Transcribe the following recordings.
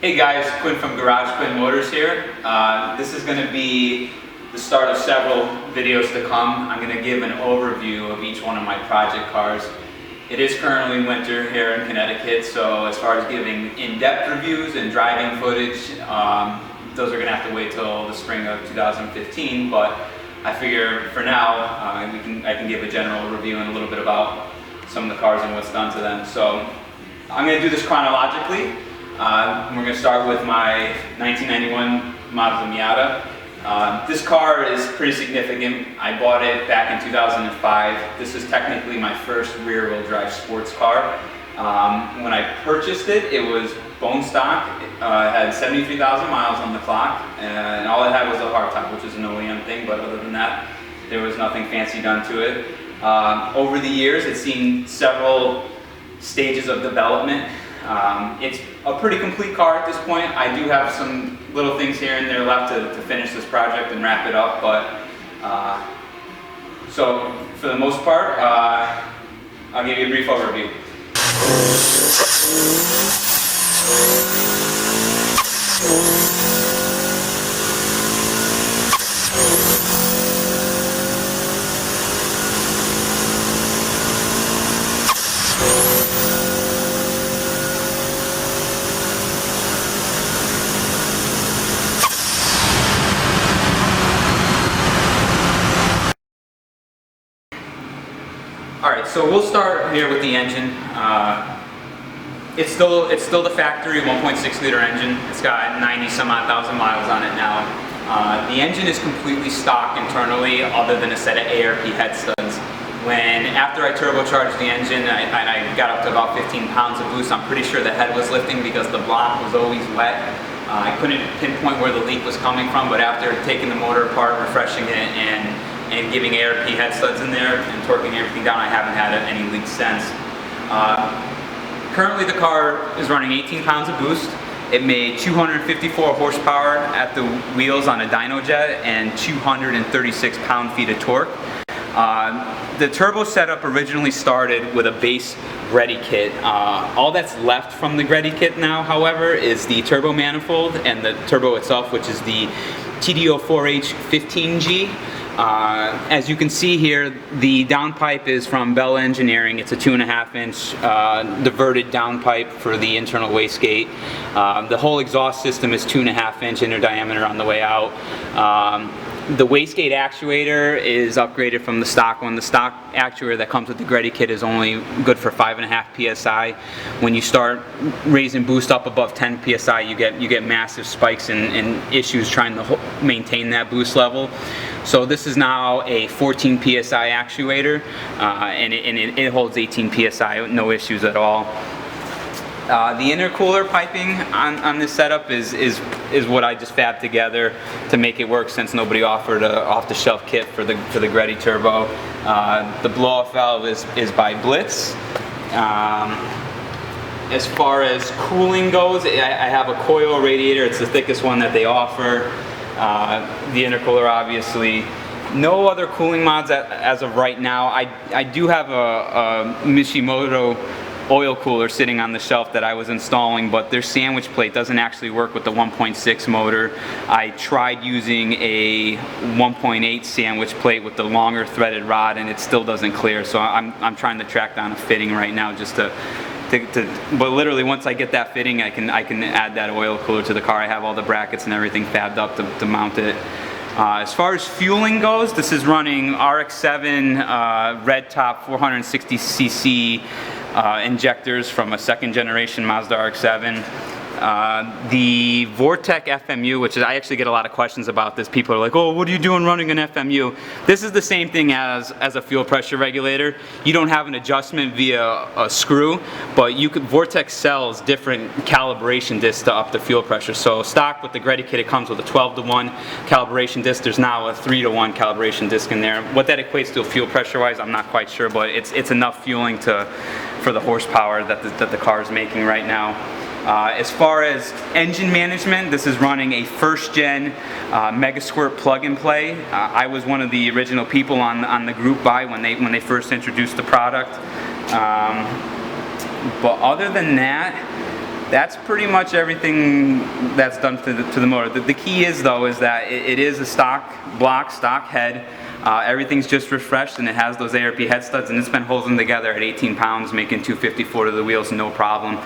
Hey guys, Quinn from Garage Quinn Motors here. This is going to be the start of several videos to come. I'm going to give an overview of each one of my project cars. It is currently winter here in Connecticut, so as far as giving in-depth reviews and driving footage, those are going to have to wait till the spring of 2015, but I figure for now I can give a general review and a little bit about some of the cars and what's done to them. So I'm going to do this chronologically. We're going to start with my 1991 Mazda Miata. This car is pretty significant. I bought it back in 2005. This is technically my first rear-wheel drive sports car. When I purchased it, it was bone stock. It had 73,000 miles on the clock, and all it had was a hardtop, which is an OEM thing, but other than that, there was nothing fancy done to it. Over the years, it's seen several stages of development. It's a pretty complete car at this point. I do have some little things here and there left to finish this project and wrap it up, but so for the most part, I'll give you a brief overview. Alright, so we'll start here with the engine. It's still the factory 1.6 liter engine. It's got 90 some odd thousand miles on it now. The engine is completely stock internally, other than a set of ARP head studs. After I turbocharged the engine, I got up to about 15 pounds of boost. I'm pretty sure the head was lifting because the block was always wet. I couldn't pinpoint where the leak was coming from, but after taking the motor apart, refreshing it, and giving ARP head studs in there and torquing everything down, I haven't had any leaks since. Currently the car is running 18 pounds of boost. It made 254 horsepower at the wheels on a dyno jet and 236 pound-feet of torque. The turbo setup originally started with a base Greddy kit. All that's left from the Greddy kit now, however, is the turbo manifold and the turbo itself, which is the TDO4H15G. As you can see here, the downpipe is from Bell Engineering. It's a 2.5-inch diverted downpipe for the internal wastegate. The whole exhaust system is 2.5-inch inner diameter on the way out. The wastegate actuator is upgraded from the stock one. The stock actuator that comes with the Greddy kit is only good for 5.5 psi. When you start raising boost up above 10 psi, you get massive spikes and issues trying to maintain that boost level. So this is now a 14 psi actuator, and it holds 18 psi, no issues at all. The intercooler piping on this setup is what I just fabbed together to make it work, since nobody offered an off-the-shelf kit for the Greddy turbo. The blow-off valve is by Blitz. As far as cooling goes, I have a coil radiator. It's the thickest one that they offer. The intercooler, obviously. No other cooling mods as of right now. I do have a Mishimoto oil cooler sitting on the shelf that I was installing, but their sandwich plate doesn't actually work with the 1.6 motor. I tried using a 1.8 sandwich plate with the longer threaded rod, and it still doesn't clear. So I'm trying to track down a fitting right now, just but literally once I get that fitting, I can add that oil cooler to the car. I have all the brackets and everything fabbed up to mount it. As far as fueling goes, this is running RX-7 red top 460cc injectors from a second generation Mazda RX-7. The Vortec FMU, which is, I actually get a lot of questions about this. People are like, oh, what are you doing running an FMU? This is the same thing as a fuel pressure regulator. You don't have an adjustment via a screw, but Vortec sells different calibration discs to up the fuel pressure. So stock with the Greddy kit, it comes with a 12-to-1 calibration disc. There's now a 3-to-1 calibration disc in there. What that equates to fuel pressure wise, I'm not quite sure, but it's enough fueling for the horsepower that the car is making right now. As far as engine management, this is running a first-gen Mega Squirt plug-and-play. I was one of the original people on the group buy when they first introduced the product. But other than that, that's pretty much everything that's done to the motor. The key is though is that it is a stock block, stock head. Everything's just refreshed, and it has those ARP head studs, and it's been holding together at 18 pounds, making 254 to the wheels, no problem.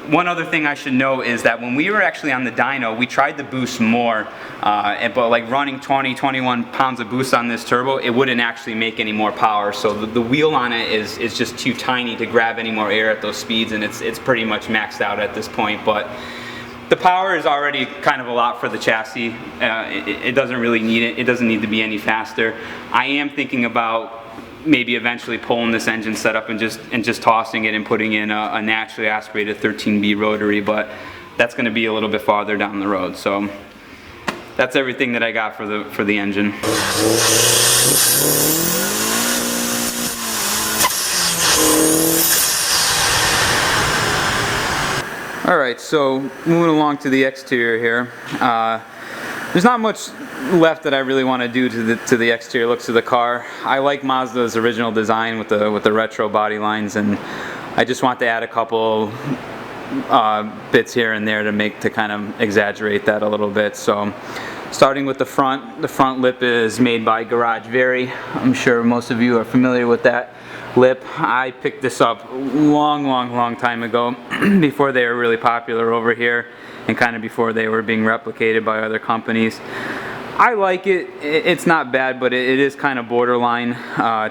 One other thing I should note is that when we were actually on the dyno, we tried to boost more, but like running 21 pounds of boost on this turbo, it wouldn't actually make any more power. So the wheel on it is just too tiny to grab any more air at those speeds, and it's pretty much maxed out at this point. But the power is already kind of a lot for the chassis. It doesn't really need it. It doesn't need to be any faster. I am thinking about maybe eventually pulling this engine setup and just tossing it and putting in a naturally aspirated 13B rotary, but that's going to be a little bit farther down the road. So that's everything that I got for the engine. Alright, so moving along to the exterior here. There's not much left that I really want to do to the exterior looks of the car. I like Mazda's original design with the retro body lines, and I just want to add a couple bits here and there to kind of exaggerate that a little bit. So starting with the front lip is made by Garage Very. I'm sure most of you are familiar with that lip. I picked this up long time ago before they were really popular over here, and kind of before they were being replicated by other companies. I like it. It's not bad, but it is kind of borderline,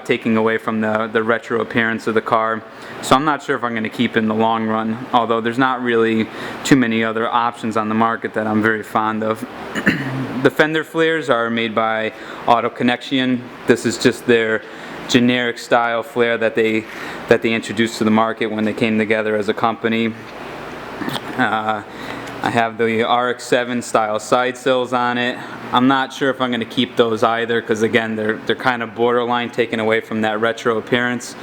taking away from the retro appearance of the car. So I'm not sure if I'm going to keep it in the long run, although there's not really too many other options on the market that I'm very fond of. The Fender Flares are made by Auto Connection. This is just their generic style flare that they introduced to the market when they came together as a company. I have the RX-7 style side sills on it. I'm not sure if I'm going to keep those either, because again they're kind of borderline, taken away from that retro appearance.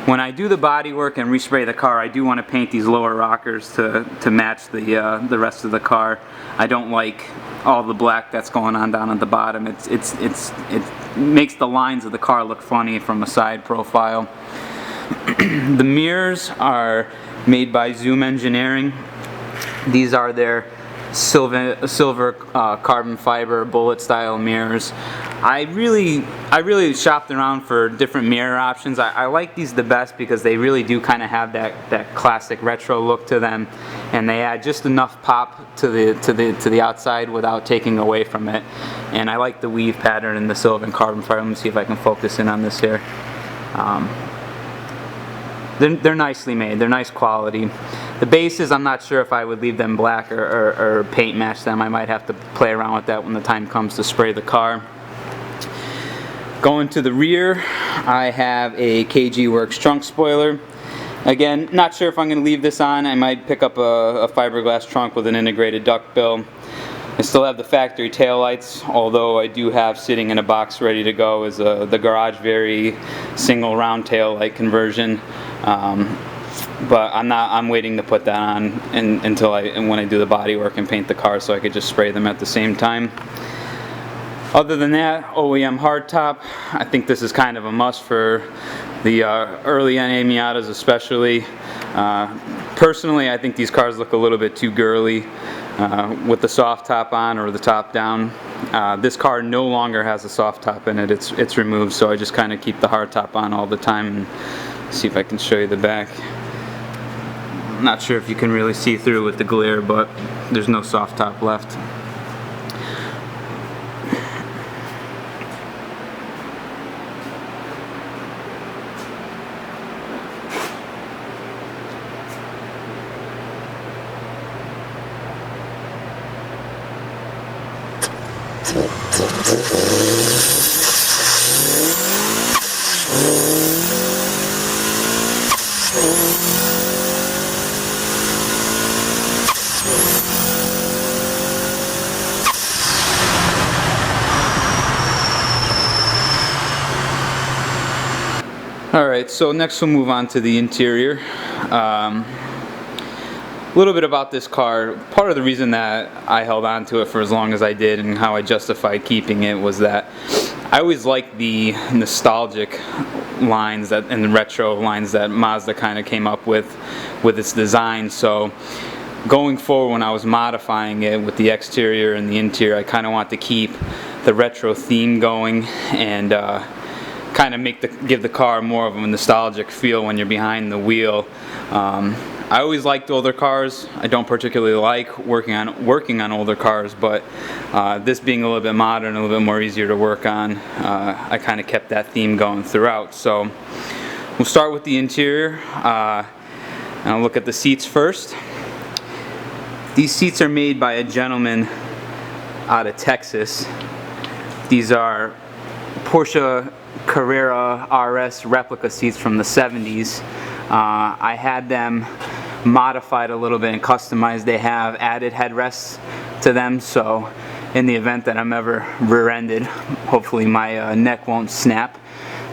When I do the body work and respray the car, I do want to paint these lower rockers to match the rest of the car. I don't like all the black that's going on down at the bottom. It makes the lines of the car look funny from a side profile. The mirrors are made by Zoom Engineering. These are their silver carbon fiber bullet style mirrors. I really shopped around for different mirror options. I like these the best because they really do kind of have that classic retro look to them, and they add just enough pop to the outside without taking away from it. And I like the weave pattern in the silver and carbon fiber. Let me see if I can focus in on this here. They're nicely made. They're nice quality. The bases, I'm not sure if I would leave them black or paint match them. I might have to play around with that when the time comes to spray the car. Going to the rear, I have a KG Works trunk spoiler. Again, not sure if I'm going to leave this on. I might pick up a fiberglass trunk with an integrated duckbill. I still have the factory taillights, although I do have sitting in a box ready to go is the Garage Very single round tail light conversion. But I'm waiting to put that on until when I do the body work and paint the car, so I could just spray them at the same time. Other than that, OEM hardtop. I think this is kind of a must for the early NA Miatas especially. Personally, I think these cars look a little bit too girly with the soft top on or the top down. This car no longer has a soft top in it. It's removed, so I just kind of keep the hardtop on all the time. And see if I can show you the back. I'm not sure if you can really see through with the glare, but there's no soft top left. Alright, so next we'll move on to the interior. A little bit about this car. Part of the reason that I held on to it for as long as I did and how I justified keeping it was that I always liked the nostalgic lines and the retro lines that Mazda kind of came up with its design. So going forward, when I was modifying it with the exterior and the interior, I kind of want to keep the retro theme going and kind of give the car more of a nostalgic feel when you're behind the wheel. I always liked older cars. I don't particularly like working on older cars, but this being a little bit modern, a little bit more easier to work on, I kind of kept that theme going throughout. So we'll start with the interior, and I'll look at the seats first. These seats are made by a gentleman out of Texas. These are Porsche Carrera RS replica seats from the 70s. I had them modified a little bit and customized. They have added headrests to them, so in the event that I'm ever rear-ended, hopefully my neck won't snap.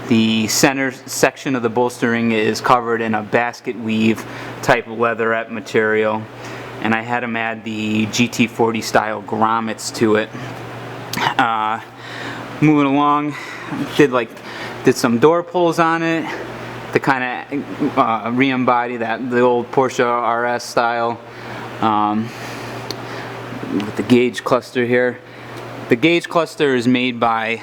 The center section of the bolstering is covered in a basket weave type leatherette material, and I had them add the GT40 style grommets to it. Moving along, did some door pulls on it to kind of re-embody the old Porsche RS style. With the gauge cluster here. The gauge cluster is made by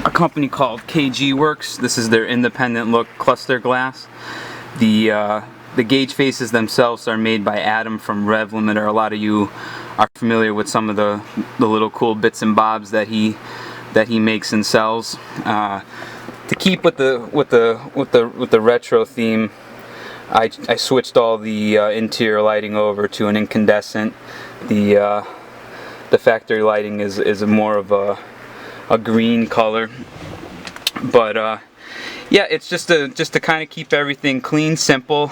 a company called KG Works. This is their independent look cluster glass. The gauge faces themselves are made by Adam from Rev Limiter. A lot of you are familiar with some of the little cool bits and bobs that he makes and sells. To keep with the retro theme, I switched all the interior lighting over to an incandescent. The factory lighting is more of a green color, but yeah, it's just to kind of keep everything clean, simple,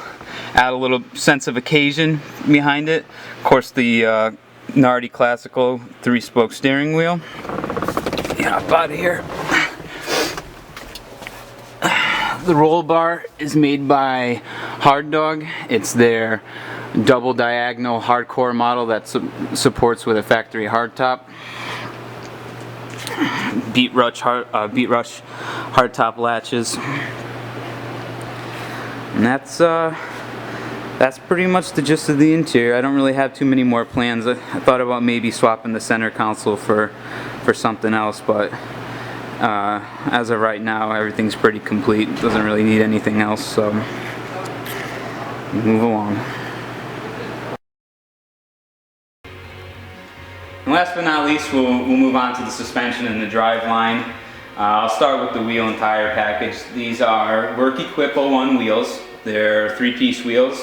add a little sense of occasion behind it. Of course, the Nardi Classical 3-spoke steering wheel. Get up out of here. The roll bar is made by Hardtop. It's their double diagonal hardcore model that supports with a factory hardtop. Beat rush hardtop latches. And that's pretty much the gist of the interior. I don't really have too many more plans. I thought about maybe swapping the center console for something else, but as of right now, everything's pretty complete. Doesn't really need anything else, so move along. And last but not least, we'll move on to the suspension and the driveline. I'll start with the wheel and tire package. These are work equip 01 wheels. They're 3-piece wheels.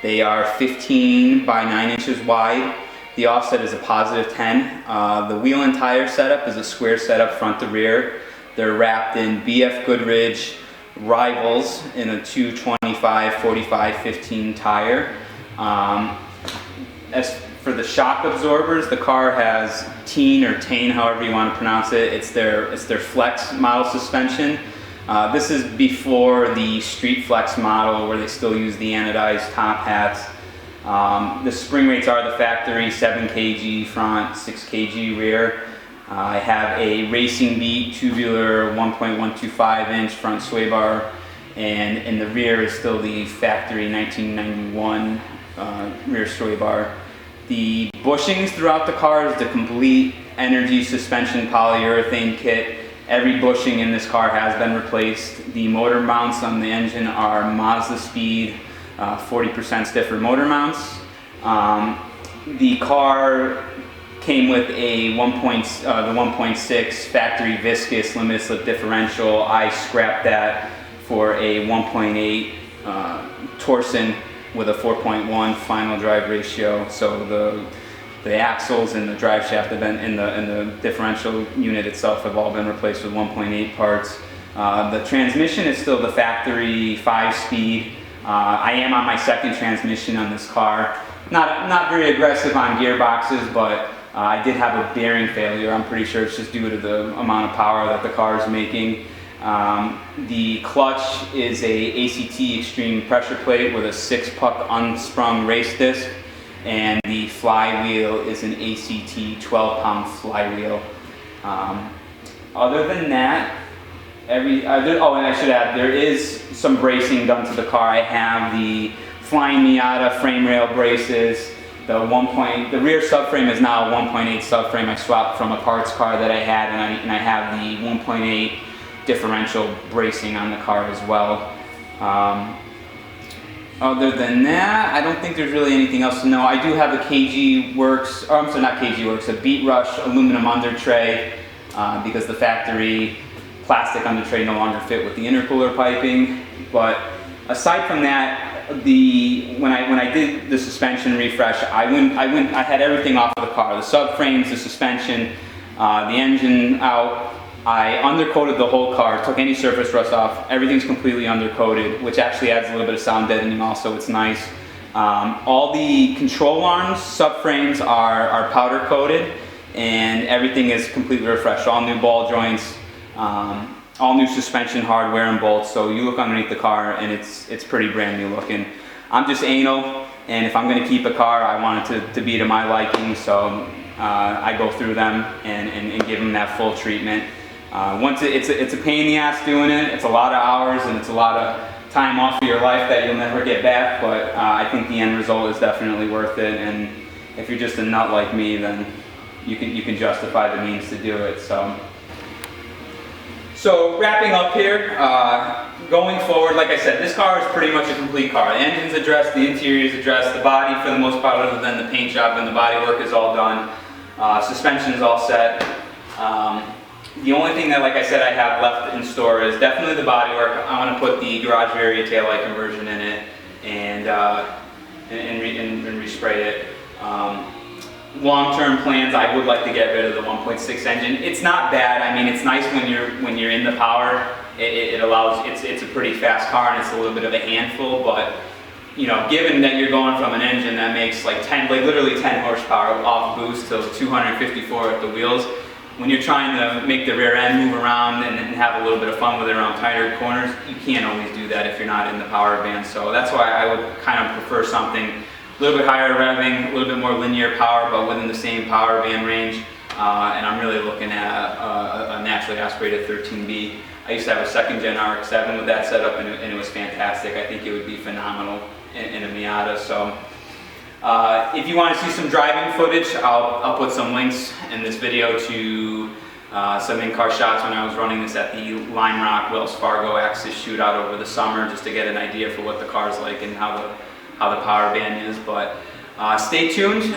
They are 15 by 9 inches wide. The offset is a positive 10. The wheel and tire setup is a square setup front to rear. They're wrapped in BF Goodrich Rivals in a 225 45 15 tire. As for the shock absorbers, the car has Teen or Tane, however you want to pronounce it. It's their Flex model suspension. This is before the Street Flex model where they still use the anodized top hats. The spring rates are the factory, 7 kg front, 6 kg rear. I have a Racing Beat tubular 1.125 inch front sway bar, and in the rear is still the factory 1991 rear sway bar. The bushings throughout the car is the complete energy suspension polyurethane kit. Every bushing in this car has been replaced. The motor mounts on the engine are Mazda Speed 40% stiffer motor mounts. The car came with a the 1.6 factory viscous limited slip differential. I scrapped that for a 1.8 Torsen with a 4.1 final drive ratio. So the axles and the drive shaft have been in the differential unit itself have all been replaced with 1.8 parts. The transmission is still the factory 5-speed. I am on my second transmission on this car. Not very aggressive on gearboxes, but I did have a bearing failure. I'm pretty sure it's just due to the amount of power that the car is making. The clutch is a ACT Extreme pressure plate with a 6-puck unsprung race disc, and the flywheel is an ACT 12-pound flywheel. Other than that, and I should add, there is some bracing done to the car. I have the Flying Miata frame rail braces. The rear subframe is now a 1.8 subframe. I swapped from a parts car that I had, and I have the 1.8 differential bracing on the car as well. Other than that, I don't think there's really anything else to know. I do have a KG Works, or I'm sorry, not KG Works, a Beat Rush aluminum under tray because the factory plastic under tray no longer fit with the intercooler piping. But aside from that, when I did the suspension refresh, I had everything off of the car: the subframes, the suspension, the engine out. I undercoated the whole car, took any surface rust off. Everything's completely undercoated, which actually adds a little bit of sound deadening also. It's nice. All the control arms, subframes are powder coated, and everything is completely refreshed. All new ball joints, all new suspension hardware and bolts. So you look underneath the car and it's pretty brand new looking. I'm just anal, and if I'm gonna keep a car, I want it to be to my liking. So I go through them and give them that full treatment. It's a pain in the ass doing it. It's a lot of hours and it's a lot of time off of your life that you'll never get back, but I think the end result is definitely worth it. And if you're just a nut like me, then you can justify the means to do it. So wrapping up here, going forward, like I said, this car is pretty much a complete car. The engine's addressed, the interior is addressed, the body for the most part, other than the paint job and the body work, is all done. Suspension is all set. The only thing that, like I said, I have left in store is definitely the bodywork. I want to put the garage area taillight conversion in it and respray it. Long-term plans, I would like to get rid of the 1.6 engine. It's not bad. I mean, it's nice when you're in the power. It allows. It's a pretty fast car and it's a little bit of a handful. But you know, given that you're going from an engine that makes literally 10 horsepower off boost to 254 at the wheels. When you're trying to make the rear end move around and have a little bit of fun with it around tighter corners, you can't always do that if you're not in the power band. So that's why I would kind of prefer something a little bit higher revving, a little bit more linear power, but within the same power band range. And I'm really looking at a naturally aspirated 13B. I used to have a second gen RX-7 with that setup, and it was fantastic. I think it would be phenomenal in a Miata. So. If you want to see some driving footage, I'll put some links in this video to some in-car shots when I was running this at the Lime Rock Wells Fargo Axis shootout over the summer, just to get an idea for what the car's like and how the power band is. But stay tuned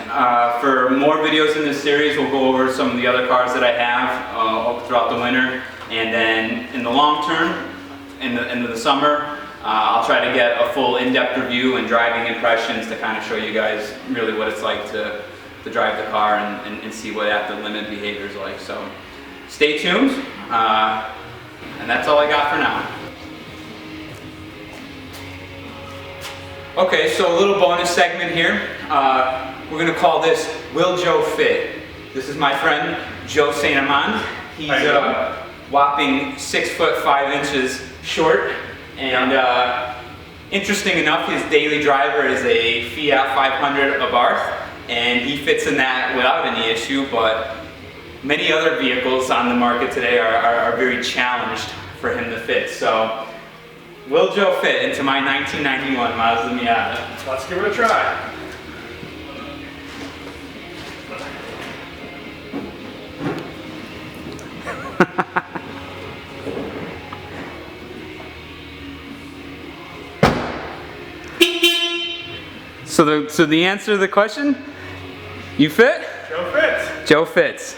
for more videos in this series. We'll go over some of the other cars that I have throughout the winter, and then in the long term, in the summer, I'll try to get a full in-depth review and driving impressions to kind of show you guys really what it's like to drive the car and see what at the limit behavior is like. So stay tuned, and that's all I got for now. Okay, so a little bonus segment here. We're going to call this Will Joe Fit? This is my friend Joe St. Amand. He's whopping 6'5" short. And interesting enough, his daily driver is a Fiat 500 Abarth, and he fits in that without any issue, but many other vehicles on the market today are very challenged for him to fit. So, will Joe fit into my 1991 Mazda Miata? Let's give it a try. So the answer to the question, you fit? Joe fits. Joe fits.